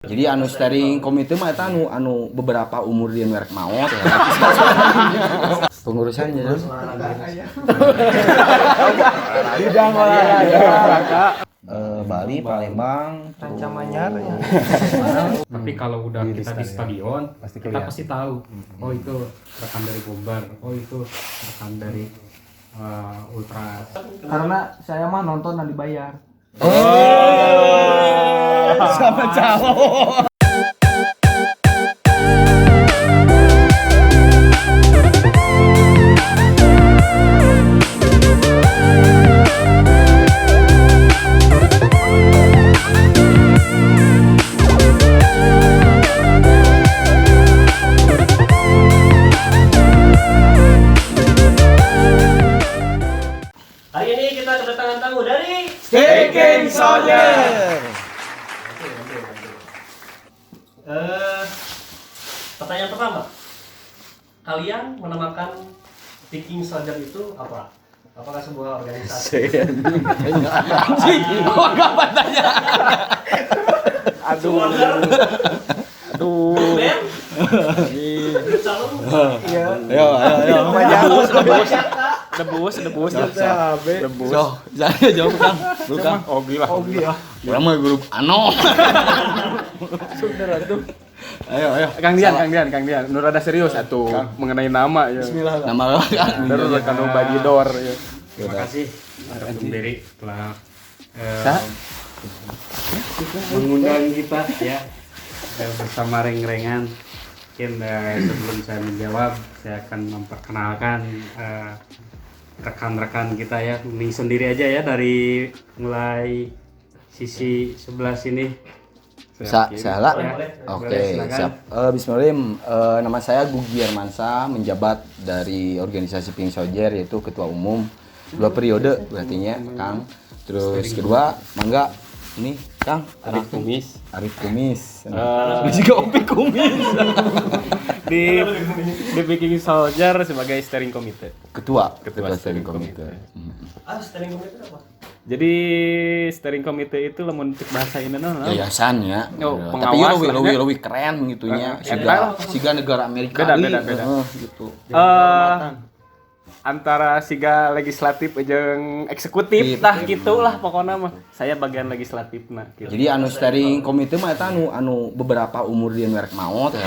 Jadi anu steering komite mah eta anu beberapa umur dia merek maot ya. Pengurusannya bidang olahraga. Bali, Palembang, Rancamanyar ya. Tapi kalau udah kita di stadion, kita pasti tahu. Oh itu rekan dari Bomber, oh itu rekan dari Ultras. Karena saya mah nonton dan dibayar. sama calon. Hari ini kita kedatangan tamu dari Viking Soldier. Pertanyaan pertama, kalian menamakan Viking Soldier itu apa? Apakah sebuah organisasi? Anjing, gua enggak bertanya. Aduh. Band? Calon? Iya. Ayo. Debus. So, saya jawab Kang. Lu Kang. Ogi ya. Urang mah grup Ano. Sudah tuh. Ayo. Kang Dian, nu rada serius atuh mengenai nama ya. Bismillah. Nama lu Kang. Terus rekan Badidor ya. Terima kasih Bung Dery telah mengundang kita ya bersama Reng-Rengan. Mungkin sebelum saya menjawab, saya akan memperkenalkan rekan-rekan kita ya. Mending sendiri aja ya dari mulai sisi sebelah sini. Salah. Ya, Oke, boleh, silakan. siap. Bismillahirrahmanirrahim. Nama saya Gugi Hermansa, menjabat dari organisasi Viking Soldier, yaitu ketua umum 2 periode berartinya, Kang. Terus kedua, mangga ini Kang Arif Kumis. Juga Opi Kumis. Di Viking Soldier sebagai steering committee. Ketua steering komite. Steering committee apa? Jadi steering committee itu lamun cek bahasa Indonesia Yayasan ya. Oh, Tapi pengawas lebih keren gitunya. Siga negara Amerika Beda. gitu. antara siga legislatif jeung eksekutif tah gitulah pokoknya mah. Saya bagian legislatif nah gitu. Jadi anu steering komite mah eta anu beberapa umur dia merek maot ya.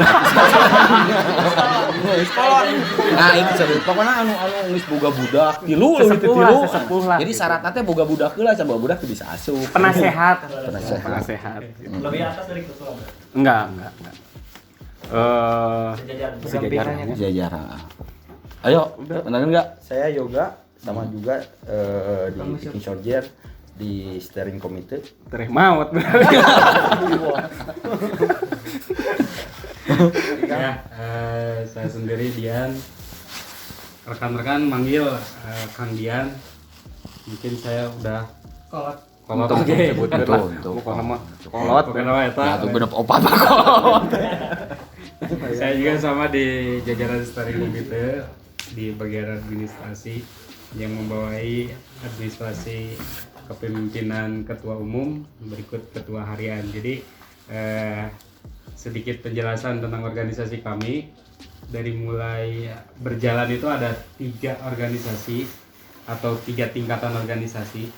Nah, itu serius. Pokoknya anu geus boga budak. Tilu. Sesepuh lah. Jadi syaratna teh boga budak heula, coba budak teu bisa asup. Penasehat. Penasehat. Lebih atas dari ketua. Enggak. Sejajaran. Jajaran. Ayo, beneran enggak? Saya Yoga sama juga di Viking Soldier di steering committee. Tereh maut. Ya, saya sendiri Dian. Rekan-rekan manggil Kang Dian. Mungkin saya udah kolot Oke. sebutkan Betul, lah. betul. Pokoknya mah kolot. Pokoknya mah eta. Nah, tuh bener opat kolot. Saya juga sama di jajaran steering committee di bagian administrasi yang membawahi administrasi kepemimpinan ketua umum berikut ketua harian. Jadi sedikit penjelasan tentang organisasi kami. Dari mulai berjalan itu ada 3 organisasi atau 3 tingkatan organisasi.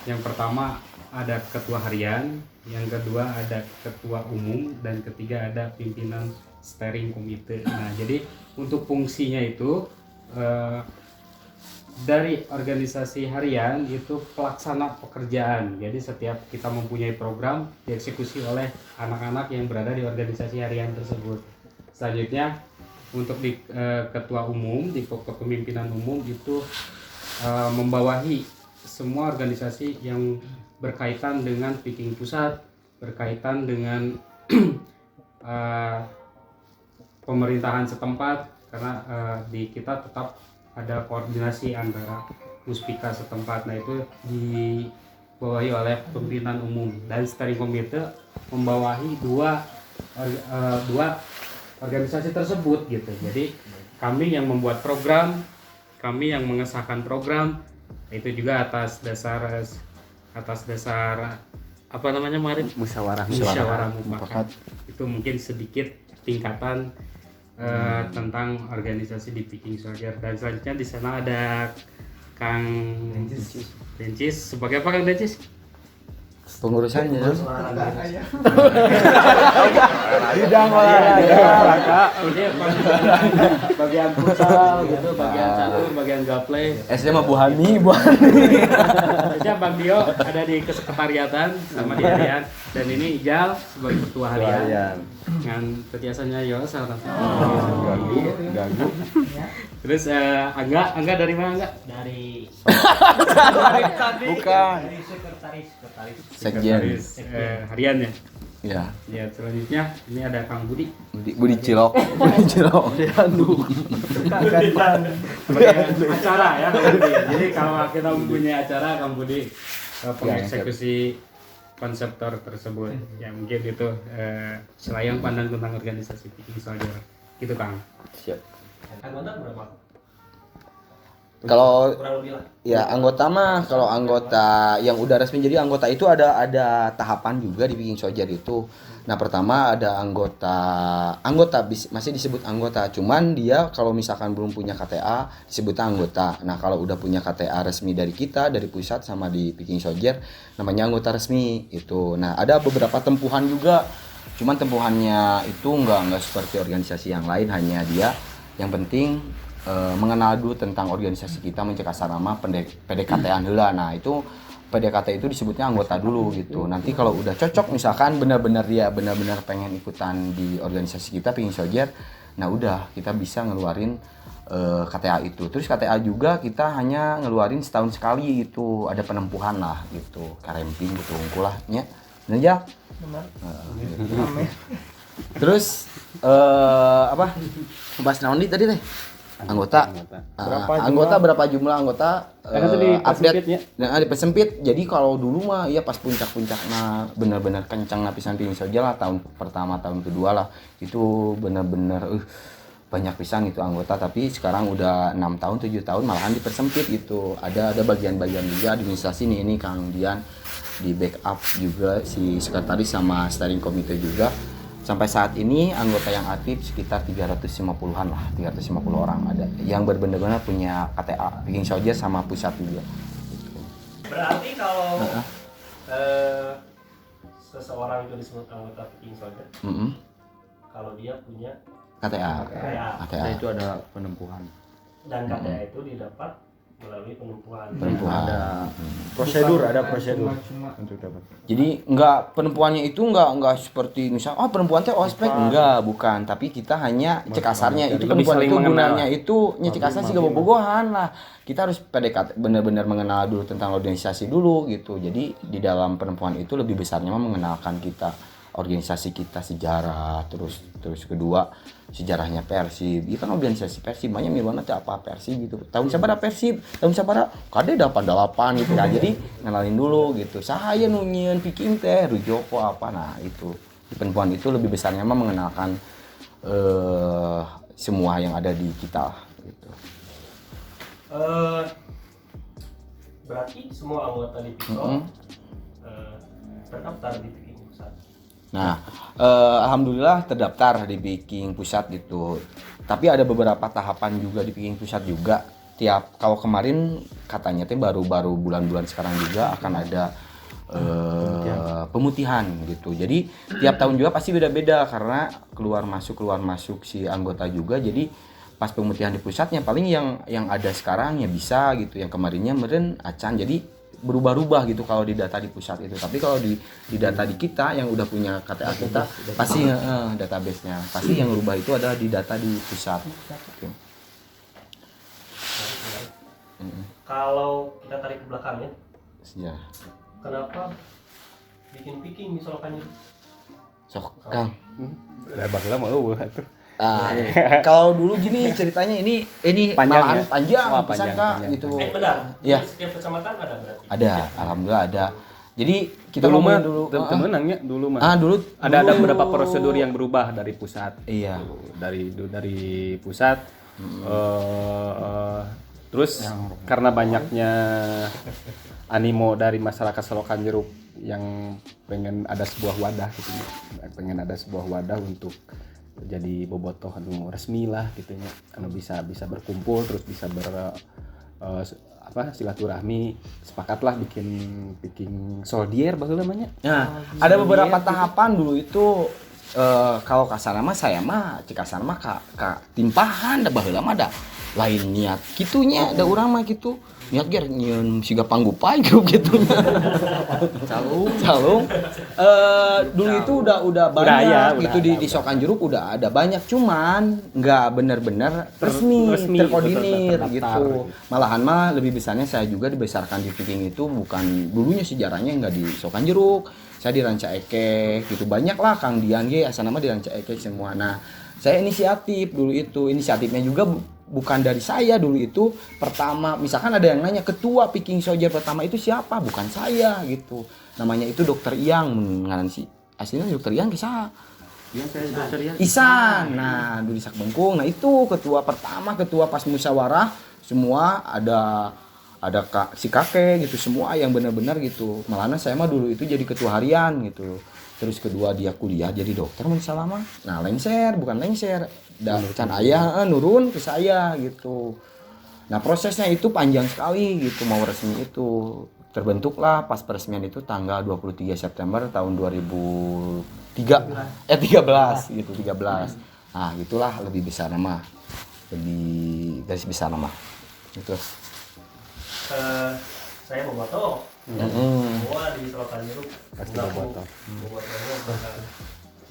Yang pertama ada ketua harian, yang kedua ada ketua umum, dan ketiga ada pimpinan steering committee. Nah, jadi untuk fungsinya itu dari organisasi harian itu pelaksana pekerjaan. Jadi setiap kita mempunyai program dieksekusi oleh anak-anak yang berada di organisasi harian tersebut. Selanjutnya untuk di ketua umum, di kepemimpinan umum itu membawahi semua organisasi yang berkaitan dengan Viking Pusat, berkaitan dengan pemerintahan setempat, karena di kita tetap ada koordinasi antara muspika setempat. Nah, itu dibawahi oleh pimpinan umum, dan steering committee membawahi dua organisasi tersebut gitu. Jadi kami yang membuat program, kami yang mengesahkan program, itu juga atas dasar apa namanya kemarin Musyawarah mufakat. Itu mungkin sedikit tingkatan tentang organisasi di Viking Soldier. Dan selanjutnya di sana ada Kang Dencis. Sebagai apa Kang Dencis? Pengurusannya Bidang olahraga. Ini bagian futsal gitu, bagian catur, bagian gaple. SD mah Bu Hani. Aja Bang Dio ada di kesekretariatan sama di harian, dan ini Ijal sebagai ketua harian. Dengan petiasannya Yo salah satu. Ganggu. Terus Angga dari mana Angga? Dari Bukan. sekretaris Sekjen. Harian ya. Ya. Ya, selanjutnya ini ada Kang Budi. Budi Cilok. Budi Cilok. Sebagai acara ya Kang Budi. Jadi kalau kita mempunyai acara Kang Budi pengeksekusi konseptor tersebut. Ya mungkin itu selayang pandang tentang organisasi Viking Soldier. Gitu Kang. Siap. anggota berapa? Kalau Kurang lebih lah. ya anggota mah, kalau anggota yang udah resmi jadi anggota itu ada tahapan juga di Viking Soldier itu. Nah pertama ada masih disebut anggota, cuman dia kalau misalkan belum punya KTA disebutnya anggota. Nah kalau udah punya KTA resmi dari kita, dari pusat sama di Viking Soldier, namanya anggota resmi itu. Nah ada beberapa tempuhan juga, cuman tempuhannya itu nggak seperti organisasi yang lain, hanya dia yang penting mengenal dulu tentang organisasi kita, mencek asrama PDKT-an heula. Nah itu PDKT itu disebutnya anggota dulu gitu. Nanti kalau udah cocok misalkan benar-benar pengen ikutan di organisasi kita Viking Soldier, nah udah kita bisa ngeluarin KTA itu. Terus KTA juga kita hanya ngeluarin setahun sekali gitu, ada penempuhan lah gitu, karemping gitu ungkul lah nya. Bener ya? Benar. Terus apa? Bahas naon tadi teh? Anggota berapa jumlah anggota update nah dipersempit. Jadi kalau dulu mah ya pas puncak nah benar-benar kencang lapisan Viking Soldier lah, tahun pertama tahun kedua lah itu benar-benar banyak pisan itu anggota. Tapi sekarang udah 6 tahun 7 tahun malahan dipersempit gitu. Ada bagian-bagian juga administrasi nih, ini Kang Dian di backup juga si sekretaris sama steering committee juga. Sampai saat ini anggota yang aktif sekitar 350-an lah, 350 orang ada yang benar-benar punya KTA Viking Soldier sama pusat juga. Berarti kalau seseorang itu disebut anggota Viking Soldier, kalau dia punya KTA. Itu ada penempuhan. dan KTA itu didapat melalui penempuhan. Ada prosedur untuk dapat. Jadi penempuannya itu enggak seperti misal penempuan teh ospek bukan, tapi kita hanya cek asarnya. Itu penempuan itu gunanya itu nyecek asar sih bobogohan lah. Kita harus PDKT benar-benar mengenal dulu tentang organisasi dulu gitu. Jadi di dalam penempuan itu lebih besarnya mengenalkan kita organisasi kita, sejarah, terus kedua sejarahnya Persib. Iya kan organisasi Persib banyak milona teh apa Persib gitu. Tahun sabaraha Persib, tahun sabaraha kade 88 gitu ya. Jadi ngenalin dulu gitu. Saya nu nyieun Viking teh Rujoko apa. Nah, itu. Di penempuan itu lebih besarnya mah mengenalkan semua yang ada di kita gitu. Berarti semua anggota di Viking terdaftar di Viking Pusat. Nah, alhamdulillah terdaftar di Viking Pusat gitu. Tapi ada beberapa tahapan juga di Viking Pusat juga. Kalau kemarin katanya teh baru bulan-bulan sekarang juga akan ada pemutihan gitu. Jadi tiap tahun juga pasti beda-beda karena keluar masuk si anggota juga. Jadi pas pemutihan di pusatnya paling yang ada sekarang ya bisa gitu. Yang kemarinnya meren acan jadi berubah-ubah gitu kalau di data di pusat itu. Tapi kalau di data di kita yang udah punya KTA kita pasti database-nya pasti yang berubah itu adalah di data di pusat. Okay. Kalau kita tarik ke belakang Ya. Kenapa bikin Viking misalkan? Sok Kang. Bageula mah eueuh atuh. Kalau dulu gini ceritanya ini Panjang ya? panjang Wah, pisan panjang, Kak panjang. gitu. Benar. Ya. Di setiap kecamatan ada berarti. Ada, alhamdulillah ada. Jadi kita Dulu mah ngomongin temenangnya dulu mah. dulu Ada beberapa prosedur yang berubah dari pusat. Iya. Dari pusat. Terus karena banyaknya animo dari masyarakat Selokan Jeruk yang pengen ada sebuah wadah gitu ya. Pengen ada sebuah wadah untuk jadi bobotoh anu resmi lah gitu ya. Anu bisa berkumpul terus bisa silaturahmi, sepakatlah bikin soldier baheula namanya. Nah, ada beberapa tahapan dulu itu kalau kasar mah saya mah cek kasar mah ka timpahan da baheula mah da lain niat kitunya da urang mah gitu. Niat ger nyieun siga panggupai grup gitunya. Calung. Dulu itu udah banyak gitu di Sokan Jeruk udah ada banyak cuman nggak benar-benar resmi terkoordinir gitu. Malahan mah lebih besarnya saya juga dibesarkan di Viking itu bukan dulunya sejarahnya nggak di Sokan Jeruk. Saya di Ranca Ekek gitu banyak lah Kang Dian ge asal nama di Ranca Ekek semua. Nah, saya inisiatif dulu itu. Inisiatifnya juga bukan dari saya dulu itu. Pertama, misalkan ada yang nanya ketua Viking Soldier pertama itu siapa? Bukan saya gitu. Namanya itu Dokter Iyang ngaran si. Aslinya Dokter Iyang kisah. Isan. Nah, dulu di Sakbengkung. Nah, itu ketua pertama, ketua pas musyawarah semua ada si kakek gitu semua yang benar-benar gitu. Malahnya saya mah dulu itu jadi ketua harian gitu. Terus kedua dia kuliah jadi dokter mun salama. Nah, bukan lengser. Dan can ayah nurun ke saya gitu. Nah, prosesnya itu panjang sekali gitu mau resmi itu. Terbentuklah pas peresmian itu tanggal 23 September tahun 13 gitu 13. Nah, gitulah lebih besar nama. Lebih garis besar nama. Gitu. Saya bobotoh. Semua di Selokan Jeruk Pasti bobotoh. Bobotohnya bakal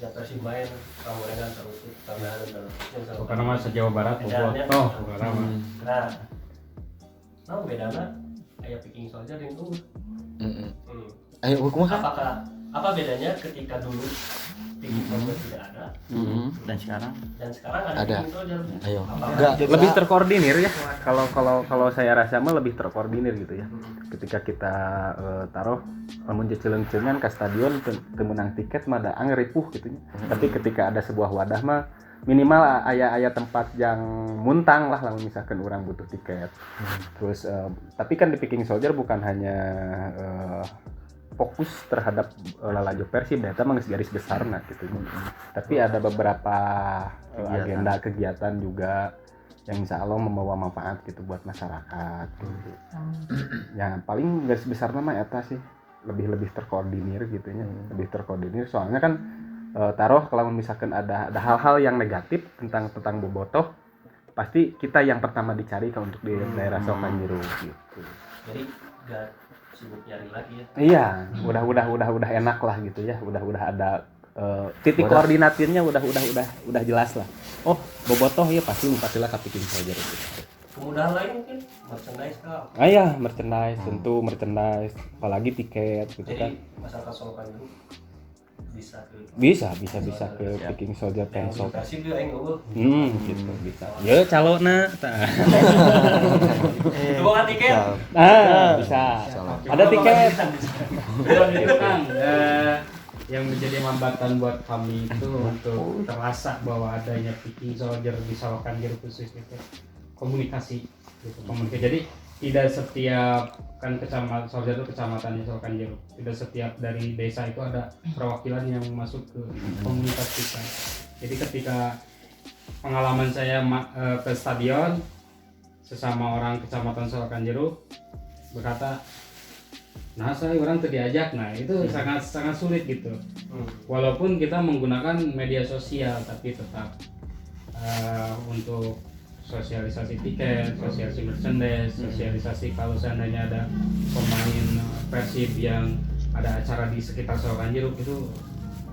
siapa sih main kamu dengan terus tambahan terus Karena mah se-Jawa Barat bobotoh karena mah. Nah, naon bedana aya Viking Soldier yang dulu? Ayo hukum kan? Apa bedanya ketika dulu Viking Soldier tidak ada Dan sekarang ada Ada. Viking Soldier? Ayo. Enggak, lebih terkoordinir ya. Kalau saya rasa mah lebih terkoordinir gitu ya. Ketika kita taruh lamun ceceuleung-ceungan ke stadion teu meunang tiket mah da angripuh gitu nya. Tapi ketika ada sebuah wadah mah minimal aya tempat yang muntang lah lamun misalkan orang butuh tiket. Terus tapi kan di Viking Soldier bukan hanya fokus terhadap lalajo Persib eta mah garis besarna gitu. Tapi ada beberapa agenda kegiatan juga yang insya Allah membawa manfaat gitu buat masyarakat gitu. Yang paling garis besar nama eta sih lebih terkoordinir gitu ya. Lebih terkoordinir soalnya kan taruh kalau misalkan ada hal-hal yang negatif tentang bobotoh pasti kita yang pertama dicari kalau untuk di daerah Sokan Jeruk gitu. Jadi gak sibuk nyari lagi ya. Iya, udah enak lah gitu ya. Udah ada titik koordinatirnya udah jelas lah. Oh, bobotoh ya pastilah ke Viking Soldier gitu. Kemudahan lain mungkin merchandise kah? Iya, merchandise, tentu merchandise, apalagi tiket gitu kan. Jadi masyarakat Solokan itu bisa ke Bisa ke Viking Soldier Pen Shop. Persib dia aing eueuh. Gitu bisa. Ya calona tah. Itu bukan tiket. Bisa. Ada tiket. Itu kan yang menjadi hambatan buat kami itu untuk terasa bahwa adanya Viking Soldier di Solokan Jeruk khusus itu komunikasi gitu. Jadi tidak setiap kan kecamatan Soldier itu kecamatan di Solokan Jeruk. Tidak setiap dari desa itu ada perwakilan yang masuk ke komunitas kita. Jadi ketika pengalaman saya ke stadion sesama orang kecamatan Solokan Jeruk berkata, nah saya orang tuh diajak, nah itu sangat sulit gitu. Walaupun kita menggunakan media sosial, tapi tetap untuk sosialisasi tiket, sosialisasi merchandise, sosialisasi kalau seandainya ada pemain Persib yang ada acara di sekitar Solokan Jeruk itu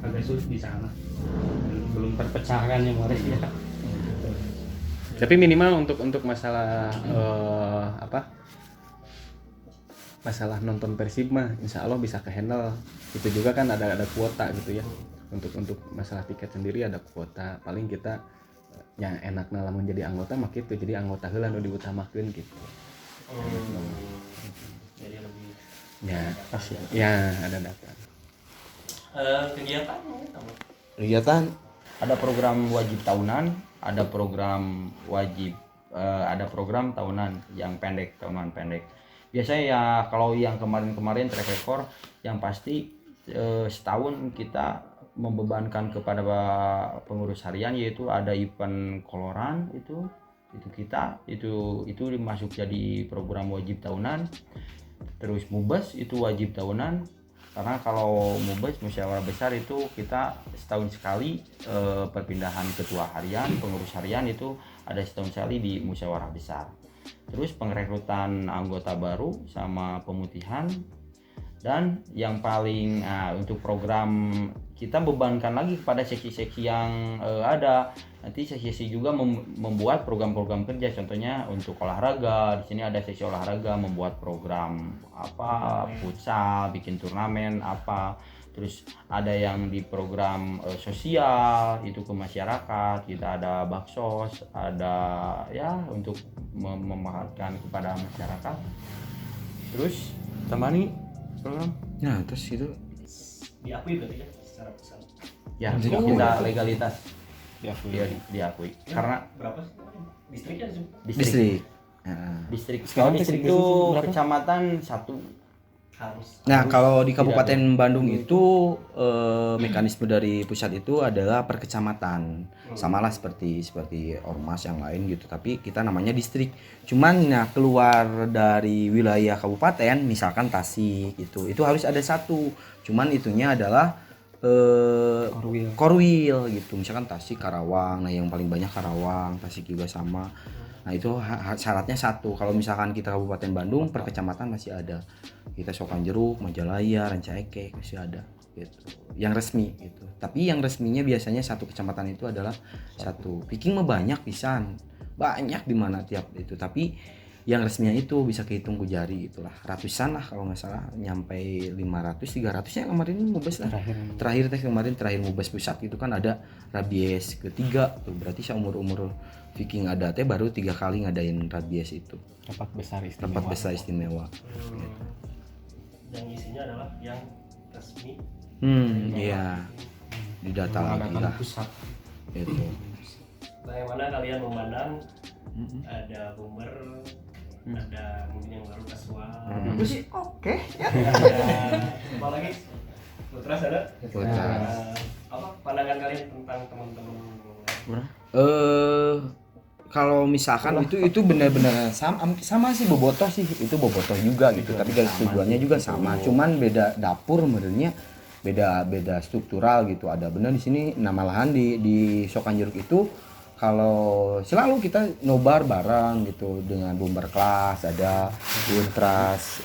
agak sulit di sana. Belum terpecahkan ya Morris ya. Tapi minimal untuk masalah masalah nonton Persib mah insya Allah bisa ke handle. Itu juga kan ada kuota gitu ya. Untuk masalah tiket sendiri ada kuota. Paling kita ya enakna lamun jadi anggota mah kitu. Jadi anggota heula nu diutamakeun gitu. Jadi lebih ya ada data. Kegiatan mungkin apa? Kegiatan ada program wajib tahunan, ada program wajib ada program tahunan yang pendek, tahunan pendek. biasanya ya kalau yang kemarin-kemarin track record yang pasti setahun kita membebankan kepada pengurus harian, yaitu ada event koloran itu kita itu masuk jadi program wajib tahunan. Terus mubes itu wajib tahunan, karena kalau mubes musyawarah besar itu kita setahun sekali, perpindahan ketua harian, pengurus harian itu ada setahun sekali di musyawarah besar. Terus pengrekrutan anggota baru sama pemutihan. Dan yang paling untuk program kita bebankan lagi kepada seksi-seksi yang ada. Nanti seksi-seksi juga membuat program-program kerja, contohnya untuk olahraga. Di sini ada seksi olahraga membuat program futsal, bikin turnamen Terus ada yang di program sosial itu ke masyarakat, kita ada baksos, ada ya untuk memanfaatkan kepada masyarakat. Terus tambah nih program. Nah, terus itu diakui berarti ya secara besar. Ya, kita legalitas diakui. Karena Berapa sih? Distriknya sih. distrik. Distrik. Sekarang Kalau distrik distrik itu berapa? kecamatan 1. Harus. Nah, kalau di Kabupaten Bandung itu mekanisme dari pusat itu adalah per kecamatan. Samalah seperti ormas yang lain gitu, tapi kita namanya distrik. Cuman keluar dari wilayah kabupaten, misalkan Tasik itu harus ada satu. Cuman itunya adalah Korwil gitu. Misalkan Tasik, Karawang. Nah, yang paling banyak Karawang, Tasik juga sama. Nah, itu syaratnya satu. Kalau misalkan kita Kabupaten Bandung per kecamatan masih ada. Kita Sokan Jeruk, Majalaya, Ranca Ekek masih ada gitu. Yang resmi gitu. Tapi yang resminya biasanya satu kecamatan itu adalah satu. Viking mah banyak pisan. Banyak di mana tiap itu. Tapi yang resminya itu bisa kehitung ku jari gitulah. Ratusan lah kalau nggak salah, nyampe 500, 300 ya kemarin mubes lah. Terakhir mubes pusat itu kan ada rabies ketiga tuh. Berarti seumur-umur Viking ada teh baru 3 kali ngadain rabies itu. Rapat besar Istimewa. Gitu. Yang isinya adalah yang resmi. Iya. Di data lagi lah. Pusat. Itu. Bagaimana kalian memandang ada boomer, ada mungkin yang baru kasual. Itu sih oke. Apa lagi? Putras ada? Putras. Apa pandangan kalian tentang teman-teman? Kalau misalkan itu benar-benar sama sih bobotoh sih, itu bobotoh juga gitu, tapi garis tujuannya juga sama, cuman beda dapur sebenarnya, beda struktural gitu. Ada benar di sini malahan di Sokan Jeruk itu kalau selalu kita nobar bareng gitu dengan bomber kelas, ada ultras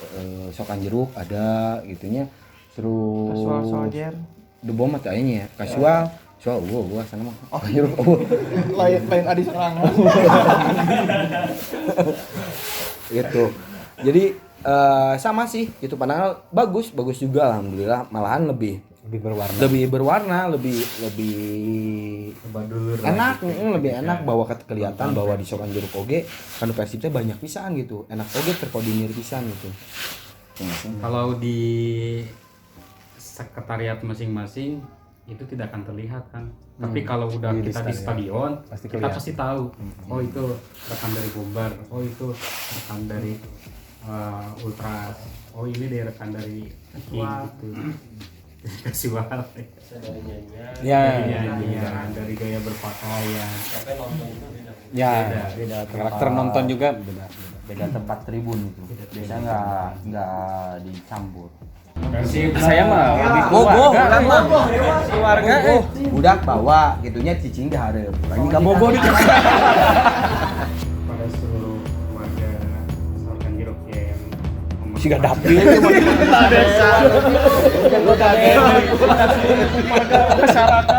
Sokan Jeruk ada gitunya, terus Soldier The Bomb kayaknya ya kasual. Soal gua sana mah. lain adis orang. Gitu. Jadi sama sih itu, padahal bagus juga alhamdulillah, malahan lebih berwarna, lebih enak, lebih enak bahwa kelihatan bahwa di Sokan Jeruk oge kan persibnya banyak pisan gitu. Enak oge terkoordinir pisan gitu. Kalau di sekretariat masing-masing itu tidak akan terlihat kan. Tapi kalau udah kita di stadion, kita pasti tahu. Oh itu rekan dari Bomber, oh itu rekan dari Ultras, oh ini dari rekan dari King gitu. Kasual. Dari nyanyian. Ya, dari gaya berpakaian. Sampai nonton itu beda. Ya, beda karakter nonton juga beda tempat tribun itu. Biasanya nggak dicampur. Saya mah lebih keluarga budak bawa gitunya cicing di hareup. Lagi ka bogo di Pada seluruh warga Sokan Jeruk yang siga dapil masyarakat